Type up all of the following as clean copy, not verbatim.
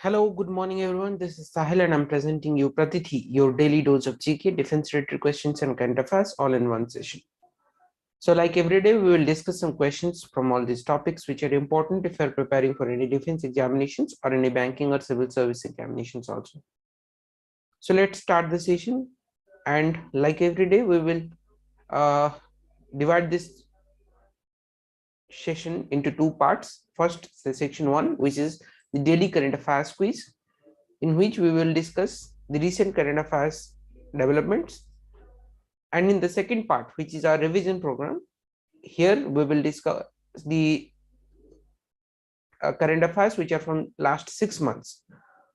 Hello, good morning everyone. This is Sahil and I'm presenting you Pratitih, your daily dose of GK, defense related questions and current affairs all in one session. So like every day, we will discuss some questions from all these topics which are important if you are preparing for any defense examinations or any banking or civil service examinations also. So let's start the session, and like every day, we will divide this session into two parts. First, section 1, which is the daily current affairs quiz, in which we will discuss the recent current affairs developments. And in the second part, which is our revision program, here we will discuss the current affairs which are from last 6 months,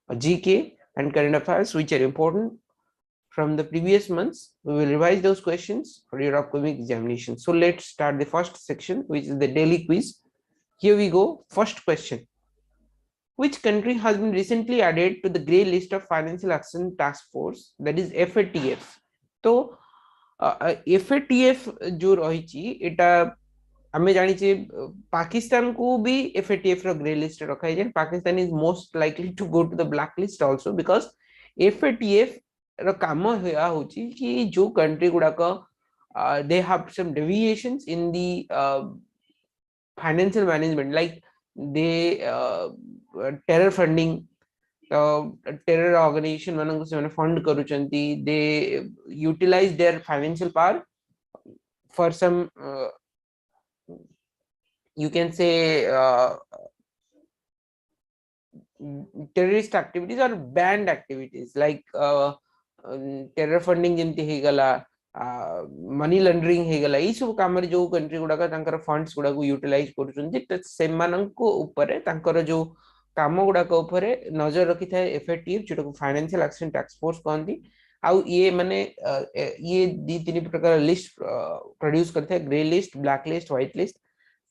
GK and current affairs which are important from the previous months. We will revise those questions for your upcoming examination. So let's start the first section, which is the daily quiz. Here we go. First question: which country has been recently added to the grey list of Financial Action Task Force, that is FATF? तो FATF जो रही एटा आमे जानी पाकिस्तान को भी FATF रो grey list रखा है. Pakistan is most likely to go to the black list also because FATF रो काम होया होची कि जो कंट्री गुडा को they have some deviations in the financial management, like they terror funding, terror organization ମାନଙ୍କୁ ସେମାନେ fund କରୁଛନ୍ତି, they utilize their financial power for some you can say terrorist activities or banned activities like terror funding जेमती हे गला, money laundering हे गला, ई सब काम रे जो country गुडा का तांकर फंड्स गुडा को यूटिलाइज करूछन्ती त सेमाननको ऊपर तांकर जो काम गुडा को ऊपर नजर रखी थाए FATF, जोटा को फाइनेंशियल एक्शन टास्क फोर्स कहंती. आउ ये माने ये दी तीन प्रकार लिस्ट प्रोड्यूस करते हैं: grey list, black list, white list.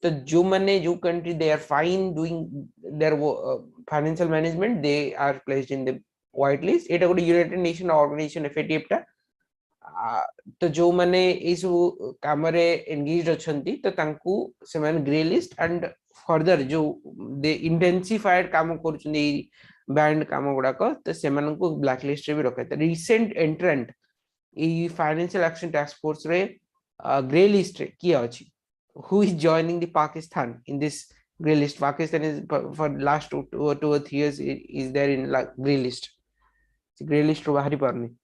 तो जो माने जो country they are fine doing their financial management, they are placed in the white list. एटा गोटे यूनाइटेड नेशन ऑर्गेनाइजेशन FATF टा. तो जो माने ए सब काम रे एंगेज्ड अछंती तो तांकू से माने ग्रे लिस्ट एंड फर्दर जो दे इंटेंसिफाइड काम करूछन्ती बैंड काम गुडा को तो से मानन को ब्लैक लिस्ट रे भी रखा है. रिसेंट एंट्रेंट ई फाइनेंशियल एक्शन टास्क फोर्स रे ग्रे लिस्ट रे किया अछि. Who is joining the Pakistan in this grey list? Pakistan is for last 2 or 3 years is there in like grey list. Grey list ro bahari parni.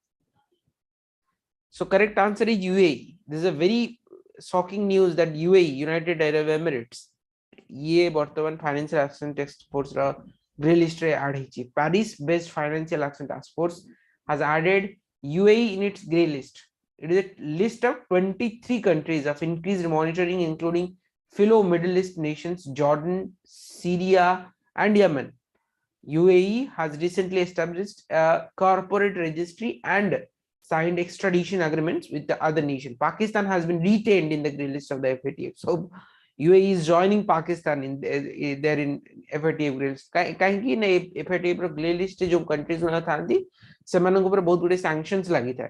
So correct answer is UAE. This is a very shocking news that UAE, United Arab Emirates, ये वर्तमान financial action task force रा grey list रे add हिची. Paris based financial action task force has added UAE in its grey list. It is a list of 23 countries of increased monitoring, including fellow Middle East nations Jordan, Syria, and Yemen. UAE has recently established a corporate registry and signed extradition agreements with the other nation. Pakistan has been retained in the grey list of the FATF. So UAE is joining Pakistan in there in FATF grey list. काहेकि ना FATF रो grey list जो countries में थांती सेमानन ऊपर बहुत गुडे sanctions लागि था.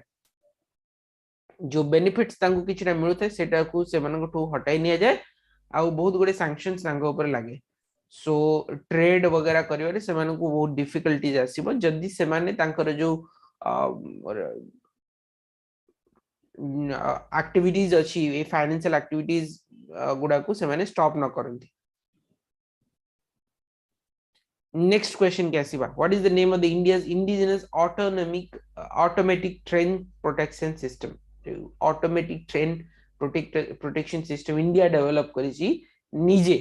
जो बेनिफिट्स तांको किछ ना मिलु थे सेटा को सेमानन को हटाई निया जाए आ बहुत गुडे सैंक्शंस तांको ऊपर लागे. सो ट्रेड वगैरह करिवारे सेमानन को बहुत डिफिकल्टीज आसीबो जदी सेमाने तांकर जो एक्टिविटीज अछि ए फाइनेंशियल एक्टिविटीज गुडा को सेमाने स्टॉप न करंती. नेक्स्ट क्वेश्चन क्या आसीबा: what is the name of the India's indigenous automatic train protection system? Automatic train protection system India develop करिछि निजे.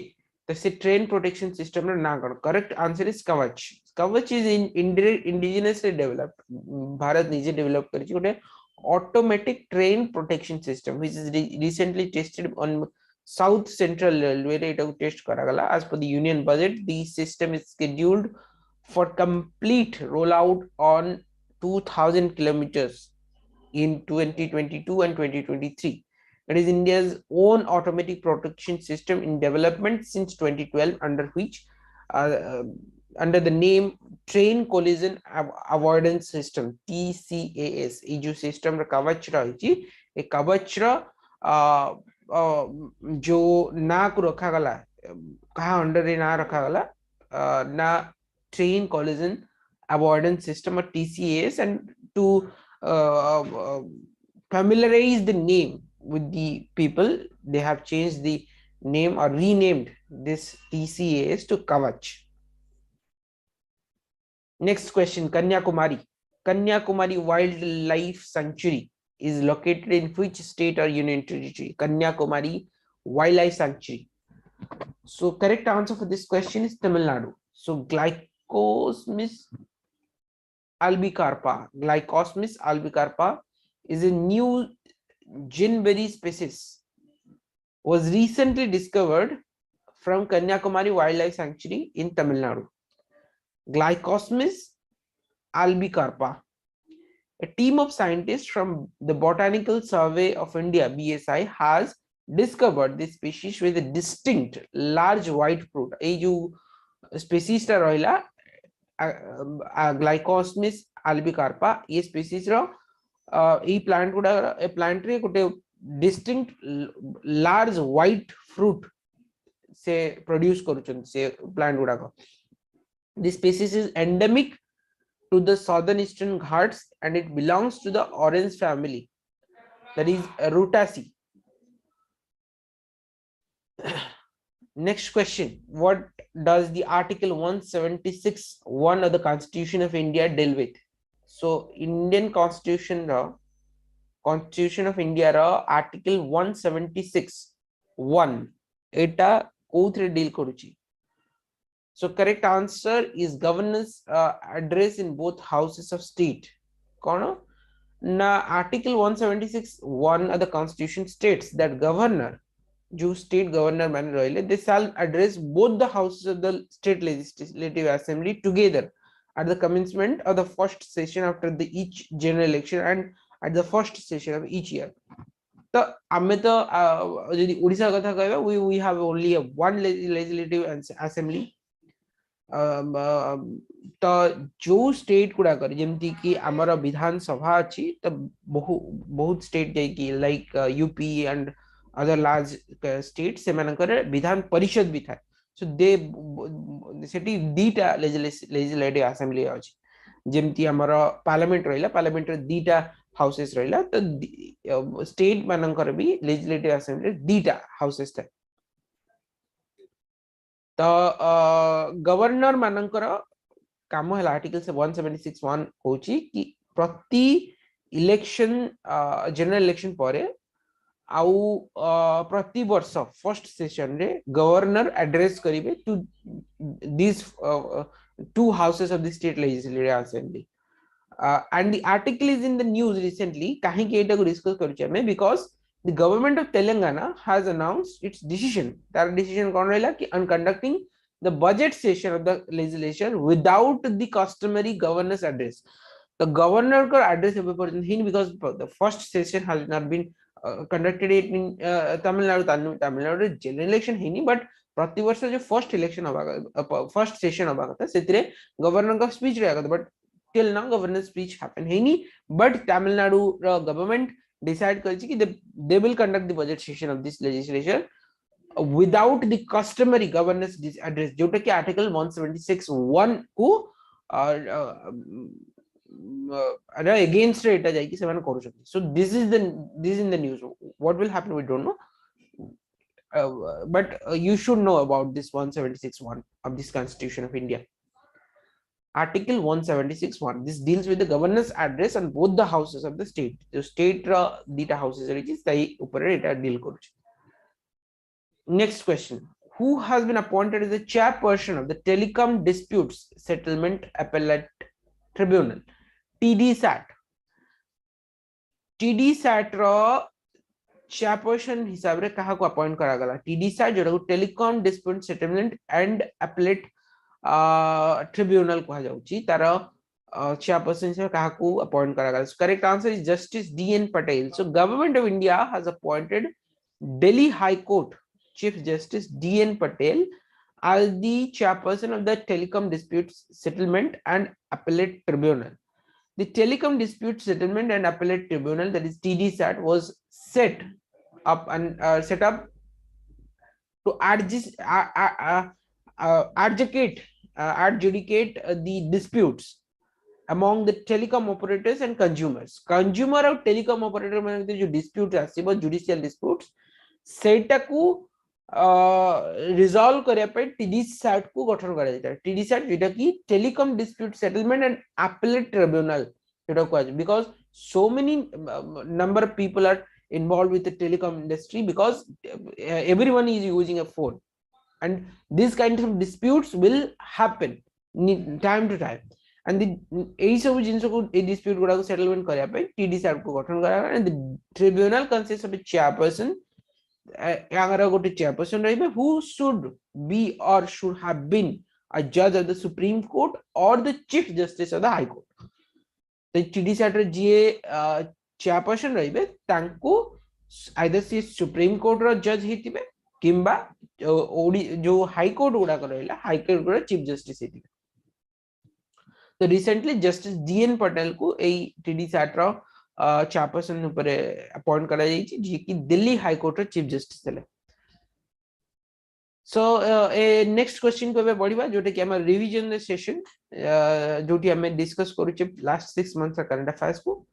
तो से ट्रेन प्रोटेक्शन सिस्टम रा ना कौन? करेक्ट आंसर इज कवच. कवच इज इंडिजिनसली डेवलप्ड. भारत निजे डेवलप करिछि गोटे automatic train protection system which is recently tested on South Central Railway रे एटा टेस्ट करा गला. As per the union budget, the system is scheduled for complete rollout on 2000 kilometers in 2022 and 2023. It is India's own automatic protection system in development since 2012, under which under the name Train Collision Avoidance System TCAS. ये जो system रा कवच रही ए कवच रा जो ना को रखा गला कहा अंडर रे ना रखा गला ना train collision avoidance system or TCAS, and to familiarize the name with the people, they have changed the name or renamed this TCAS to Kavach. Next question, Kanyakumari. Kanyakumari Wildlife Sanctuary is located in which state or union territory? Kanyakumari Wildlife Sanctuary. So correct answer for this question is Tamil Nadu. So Glycosmis albicarpa. Glycosmis albicarpa is a new ginberry species. Was recently discovered from Kanyakumari Wildlife Sanctuary in Tamil Nadu. Glycosmis albicarpa. A team of scientists from the Botanical Survey of India (BSI) has discovered this species with a distinct large white fruit. A जो species टा रहिला Glycosmis albicarpa, ये species रो ये plant गुड़ा ए plant रे गुटे distinct large white fruit से produce करूचन से plant गुड़ा को. This species is endemic to the southern eastern Ghats and it belongs to the orange family, that is Rutaceae. Next question, what does the article 176(1) of the Constitution of India deal with? So Indian Constitution of India article 176(1) eta kouthre deal koruchi? So correct answer is governance address in both houses of state. Kono na article 176(1) of the Constitution states that governor, जो state governor man roile, they shall address both the houses of the state legislative assembly together at the commencement of the first session after the each general election and at the first session of each year. तो आमे तो यदि ओडिशा कथा कहबा, we have only one legislative assembly. तो जो state गुड़ा कर जेमती कि आमर विधान सभा अच्छी तो बहुत स्टेट जाइकी like UP and other large state से मानकर विधान परिषद भी था. सो दे सेठी दीटा लेजिस्लेटिव असेंबली अछि जेमती आमर पार्लियामेंट रहिला, पार्लियामेंट रे दीटा हाउसेस रहिला, तो स्टेट मानकर भी लेजिस्लेटिव असेंबली दीटा हाउसेस था. तो गवर्नर मानकर काम है आर्टिकल से 176(1) होची कि प्रति इलेक्शन जनरल इलेक्शन परे आउ प्रति वर्ष फर्स्ट सेशन रे गवर्नर एड्रेस करिवे to this two houses of the state legislative assembly. And the article is in the news recently. काहे कि एटा को डिस्कस करूची हमें because the government of Telangana has announced its decision. That decision कौन रहेला कि on conducting the budget session of the legislature without the customary governor's address. The governor का address है because the first session has not been conducted in Tamil Nadu general election है नहीं, but प्रतिवर्ष जो first election होगा, first session होगा था सेतिरे governor का स्पीच रहेगा, but till now governor speech happen है नहीं. बट तमिलनाडु गवर्नमेंट डिसाइड करछि कि they will conduct the budget session of this legislature without the customary governors address, जोटा कि आर्टिकल 176(1) को अगेंस्ट एटा जाय कि सेवन करू छथि. So this is in the news. What will happen we don't know. But you should know about this 176(1) of this Constitution of India. Article 176(1). This deals with the governor's address on both the houses of the state. The state dita houses is tai upare eta deal koruchi. Next question. Who has been appointed as the chairperson of the Telecom Disputes Settlement Appellate Tribunal? TDSAT. TDSAT chairperson हिसाब रे कहा को appoint करा गला? TDSAT जो telecom dispute settlement and appellate tribunal कहा जाउची, तार chairperson हिसाब कहा को अपॉइंट करा गला? Correct answer is justice DN Patel. So government of India has appointed Delhi high court chief justice DN Patel as the chairperson of the Telecom Disputes Settlement and Appellate Tribunal. The Telecom Dispute Settlement and Appellate Tribunal, that is TDSAT, was set up to adjudicate adjudicate the disputes among the telecom operators and consumers. Consumer और telecom operator मान जो dispute आसिबो judicial disputes सेटा को resolve करिया पे TDSAT को गठन करा जाता है. TDSAT जेटा की telecom dispute settlement and appellate tribunal जेटा को आज because so many number of people are involved with the telecom industry because everyone is using a phone and these kinds of disputes will happen time to time. And the এই সব জিনিস को এই dispute গুড়া को settlement करिया पे TDSAT को गठन करा and the tribunal consists of a chairperson. यहाँ गोटे chairperson रहिबे who should be or should have been a judge of the Supreme Court or the Chief Justice of the High Court. तो TDSAT रे जिए chairperson रहिबे तांको either से Supreme Court रो judge हितिबे किंबा जो High Court गुड़ा को रहिला High Court गुड़ा Chief Justice हितिबे. तो रिसेंटली जस्टिस DN पटेल को ए TDSAT रो chairperson ऊपर अपॉइंट करा जाइछि जे कि दिल्ली हाई कोर्ट रो चीफ जस्टिस हेले. सो ए नेक्स्ट क्वेश्चन को बे बढ़िबा जोटे कि हम रिवीजन सेशन जोटी हम डिस्कस करू छ लास्ट 6 मंथ्स का करंट अफेयर्स को.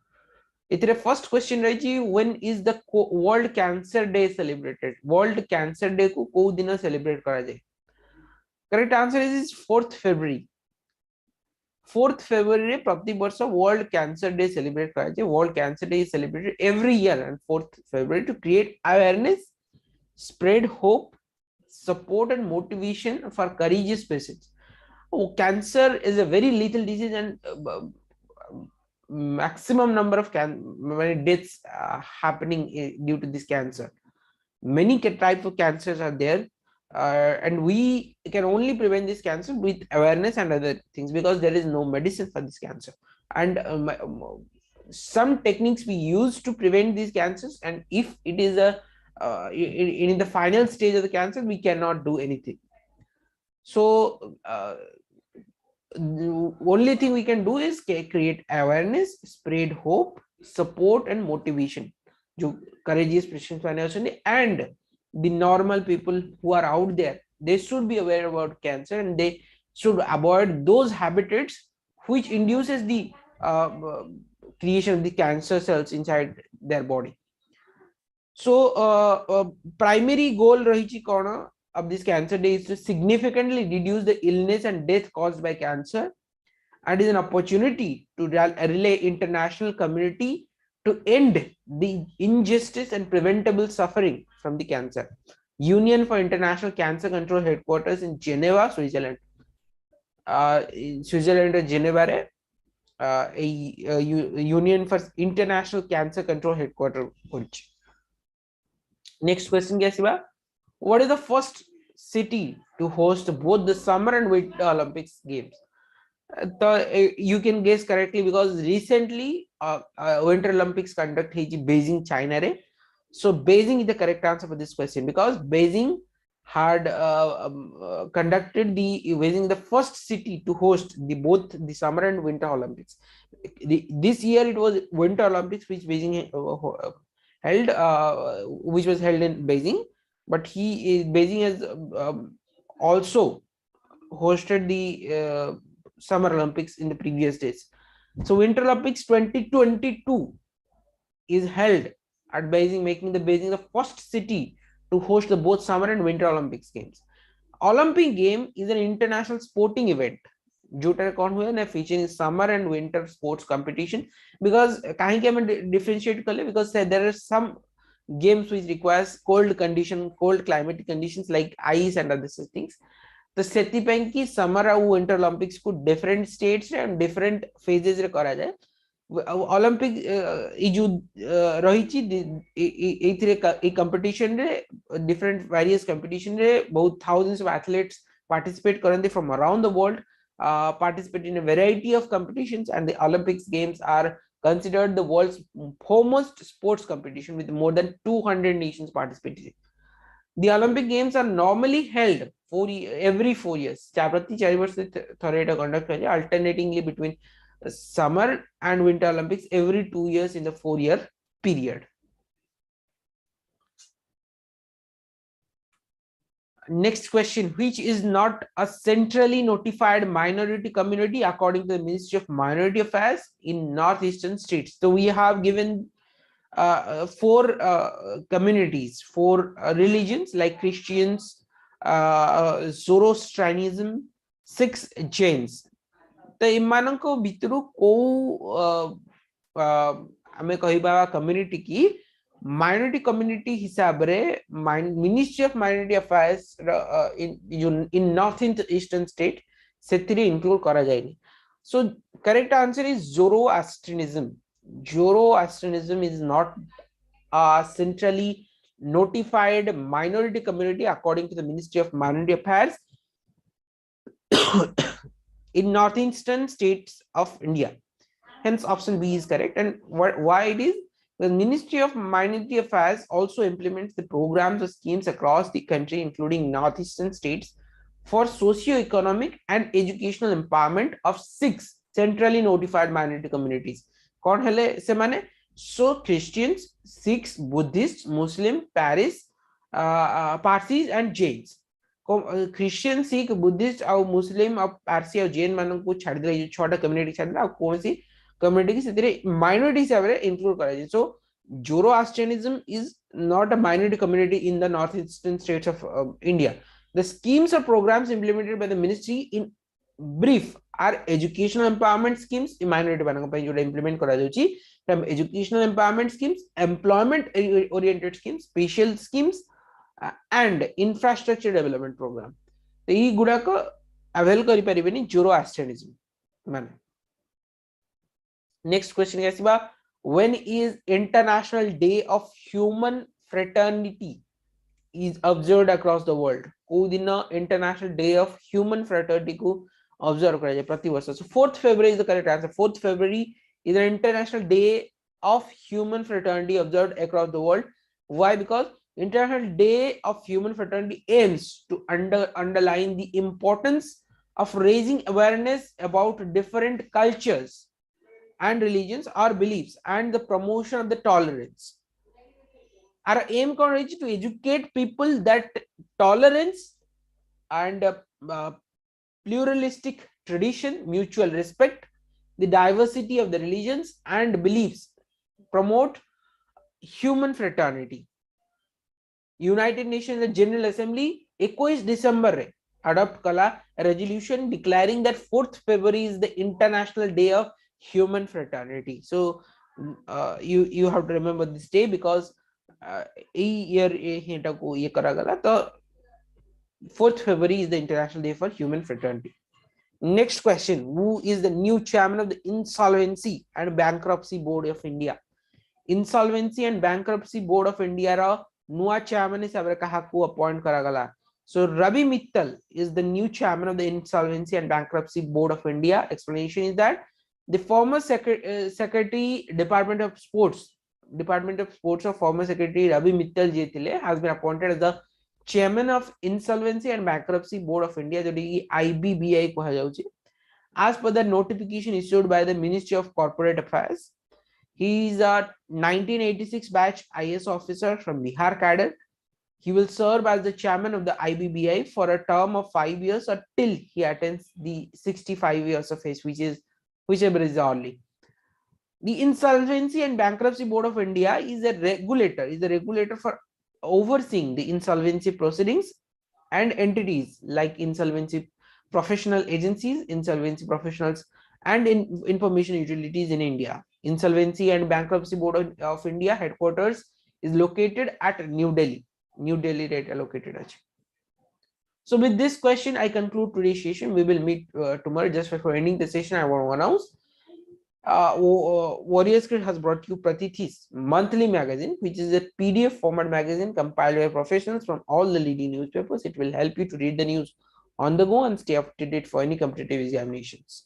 इतरे फर्स्ट क्वेश्चन रही छी when is the world cancer day celebrated. World cancer day को दिन सेलिब्रेट करा जाय. Correct answer is 4th February. 4th February प्रति वर्ष वर्ल्ड कैंसर डे सेलिब्रेट करा जाय. World cancer day is celebrated every year on 4th February to create awareness, spread hope, support and motivation for courageous patients. Cancer is a very lethal disease and maximum number of deaths happening due to this cancer. Many types of cancers are there. And we can only prevent this cancer with awareness and other things because there is no medicine for this cancer. And some techniques we use to prevent these cancers, and if it is a in the final stage of the cancer, we cannot do anything. So the only thing we can do is create awareness, spread hope, support and motivation. जो courageous patients and the normal people who are out there, they should be aware about cancer and they should avoid those habitats which induces the creation of the cancer cells inside their body. So primary goal rahichi kona of this cancer day is to significantly reduce the illness and death caused by cancer, and is an opportunity to relay international community to end the injustice and preventable suffering from the cancer. Union for International Cancer Control headquarters in Geneva, Switzerland. Switzerland or Geneva re a Union for International Cancer Control headquarters. Next question kya what is the first city to host both the summer and winter Olympics games? You can guess correctly because recently Winter Olympics conduct heji Beijing, China re. So Beijing is the correct answer for this question because Beijing had conducted the first city to host both the summer and winter Olympics. This year it was Winter Olympics which Beijing held, which was held in Beijing, but Beijing has also hosted the Summer Olympics in the previous days. So Winter Olympics 2022 is held at Beijing, making the Beijing the first city to host the both Summer and Winter Olympics games. Olympic game is an international sporting event जोटा कौन हुआ ना featuring summer and winter sports competition because कहीं के हम differentiate कर ले because there are some games which requires cold climatic conditions like ice and other things. तो सेति ପାଇଁ कि समर और विंटर ओलंपिक्स को डिफरेंट स्टेट्स रे डिफरेंट फेजेस रे करा जाय. ओलंपिक ई जो रहिछि एथिरे ए कंपटीशन रे डिफरेंट वेरियस कंपटीशन रे बहुत थाउजेंड्स ऑफ एथलीट्स पार्टिसिपेट करंदे from around the world, participate in a variety of competitions, and the Olympics games are considered the world's foremost sports competition with more than 200 nations participating. The Olympic Games are normally held every 4 years. प्रति 4 वर्ष थोड़े एटा conduct होय alternatingly between summer and winter Olympics every 2 years in the 4-year period. Next question, which is not a centrally notified minority community according to the Ministry of Minority Affairs in northeastern states? So we have given four communities, four religions like Christians, Zoroastrianism, Sikhs, Jains. तो इमाननको भितरु को आमे कहिबा community की minority community हिसाब रे ministry of minority affairs in north eastern state सेथिरे include करा जायनी. So correct answer is Zoroastrianism. Zoroastrianism is not a centrally notified minority community according to the Ministry of Minority Affairs in northeastern states of India. Hence option B is correct. And why it is? The Ministry of Minority Affairs also implements the programs or schemes across the country, including northeastern states, for socio-economic and educational empowerment of 6 centrally notified minority communities. कौन हेले से माने? So Christians, Sikhs, Buddhists, Muslim, Parsis and Jains. Christian, Sikh, Buddhist और Muslim और पारसी और जैन मानों को छाड़ दिया, जो छोटा कम्युनिटी छाड़ दिया, कौन सी कम्युनिटी की सिद्धि माइनॉरिटी से अवरे इंक्लूड करा जाए. So Zoroastrianism is not a minority community in the northeastern states of India. The schemes or programs implemented by the ministry in brief are educational empowerment schemes. minority bananga pai joda implement kara jauchi educational empowerment schemes, employment oriented schemes, special schemes and infrastructure development program. तो ये गुड़ा को avail करी परिबेनी Zoroastrianism माने. Next question कैसी बा? When is International Day of Human Fraternity is observed across the world? को दिन International Day of Human Fraternity को observe करा जाए प्रति वर्ष. So 4th February is the correct answer. 4th February is an International Day of Human Fraternity observed across the world. Why? Because International Day of Human Fraternity aims to underline the importance of raising awareness about different cultures and religions or beliefs and the promotion of the tolerance. Our aim is to educate people that tolerance and pluralistic tradition, mutual respect, the diversity of the religions and beliefs, promote human fraternity. United Nations General Assembly 21 December रे adopt kala resolution declaring that 4th February is the International Day of Human Fraternity. So you have to remember this day because year हेटा को ये करा गला तो 4th February is the International Day for Human Fraternity. Next question, who is the new chairman of the Insolvency and Bankruptcy Board of India? Insolvency and Bankruptcy Board of India ra nuwa chairman is avara kahaku appoint kara gala. So Ravi Mittal is the new chairman of the Insolvency and Bankruptcy Board of India. Explanation is that the former secretary Department of Sports of former secretary Ravi Mittal Jethile has been appointed as the chairman of Insolvency and Bankruptcy Board of India, जो कि IBBI को है. As per the notification issued by the Ministry of Corporate Affairs, he is a 1986 batch IS officer from Bihar cadre. He will serve as the chairman of the IBBI for a term of 5 years or till he attains the 65 years of age, whichever is early. The Insolvency and Bankruptcy Board of India is a regulator for overseeing the insolvency proceedings and entities like insolvency professional agencies, insolvency professionals and information utilities in India. Insolvency and Bankruptcy Board of India headquarters is located at New Delhi. New Delhi rate allocated. So with this question, I conclude today's session. We will meet tomorrow. Just before ending the session, I want to announce Warrior Script has brought you Pratitih's monthly magazine, which is a PDF format magazine compiled by professionals from all the leading newspapers. It will help you to read the news on the go and stay up to date for any competitive examinations.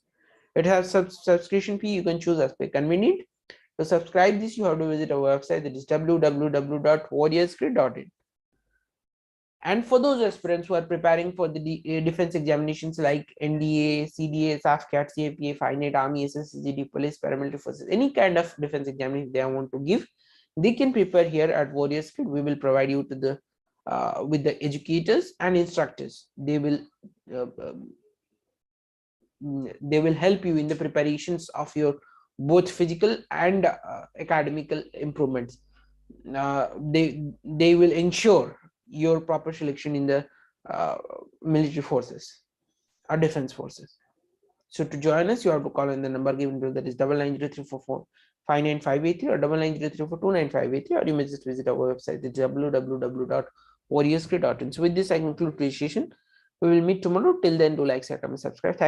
It has subscription fee. You can choose as per convenient. To subscribe this, you have to visit our website, that is www.warriorscript.in. And for those aspirants who are preparing for the defense examinations like NDA, CDA, AFCAT, CAPA, Finite, Army, SSCGD, Police, Paramilitary Forces, any kind of defense examination they want to give, they can prepare here at Warrior Script. We will provide you to the with the educators and instructors. They will help you in the preparations of your both physical and academical improvements. They will ensure your proper selection in the military forces or defense forces. So to join us, you have to call in the number given below, that is 990344 59583 or 990344 or you may just visit our website, it's www.warriorscree.in. So with this, I conclude today's session. We will meet tomorrow. Till then, do like, share, comment, subscribe. Thank you.